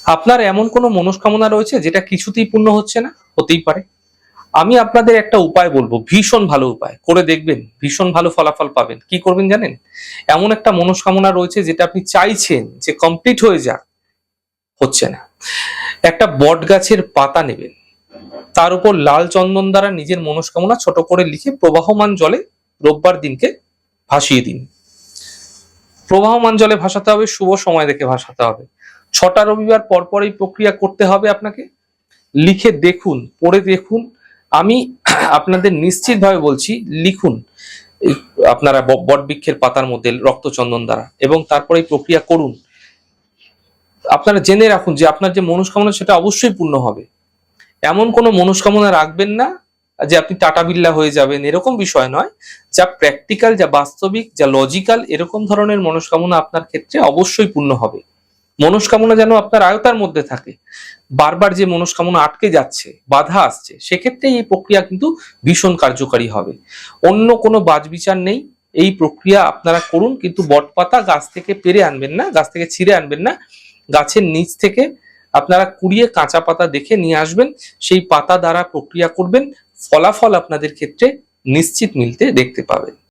আপনার এমন কোনো মনস্কামনা রয়েছে যেটা কিছুতেই পূর্ণ হচ্ছে না? হতেই পারে। আমি আপনাদের একটা উপায় বলবো, ভীষণ ভালো উপায়, করে দেখবেন, ভীষণ ভালো ফলাফল পাবেন। কি করবেন জানেন? এমন একটা মনস্কামনা রয়েছে যেটা আপনি চাইছেন যে কমপ্লিট হয়ে যাক, হচ্ছে না। একটা বট গাছের পাতা নেবেন, তার উপর লাল চন্দন দ্বারা নিজের মনস্কামনা ছোট করে লিখে প্রবাহমান জলে রোববার দিনকে ভাসিয়ে দিন। প্রবাহমান জলে ভাসাতে হবে, শুভ সময় দেখে ভাসাতে হবে। 6টা রবিবার পর পর এই প্রক্রিয়া করতে হবে আপনাকে। লিখে দেখুন, পড়ে দেখুন। আমি আপনাদের নিশ্চিতভাবে বলছি, লিখুন আপনারা বটবৃক্ষের পাতার মধ্যে রক্তচন্দন দ্বারা, এবং তারপরে এই প্রক্রিয়া করুন। আপনারা জেনে রাখুন যে আপনার যে মনস্কামনা সেটা অবশ্যই পূর্ণ হবে। এমন কোনো মনস্কামনা রাখবেন না যে আপনি টাটা বিল্লা হয়ে যাবেন, এরকম বিষয় নয়। যা প্র্যাকটিক্যাল, যা বাস্তবিক, যা লজিক্যাল, এরকম ধরনের মনস্কামনা আপনার ক্ষেত্রে অবশ্যই পূর্ণ হবে। মনস্কামনা যেন আপনার আয়তার মধ্যে থাকে। বারবার যে মনস্কামনা আটকে যাচ্ছে, বাধা আসছে, সেক্ষেত্রে এই প্রক্রিয়া কিন্তু ভীষণ কার্যকারী হবে। অন্য কোনো বাছবিচার নেই। এই প্রক্রিয়া আপনারা করুন, কিন্তু বটপাতা গাছ থেকে পেরে আনবেন না, গাছ থেকে ছিঁড়ে আনবেন না। গাছের নিচ থেকে আপনারা কুড়িয়ে কাঁচা পাতা দেখে নিয়ে আসবেন, সেই পাতা দ্বারা প্রক্রিয়া করবেন। ফলাফল আপনাদের ক্ষেত্রে নিশ্চিত মিলতে দেখতে পাবেন।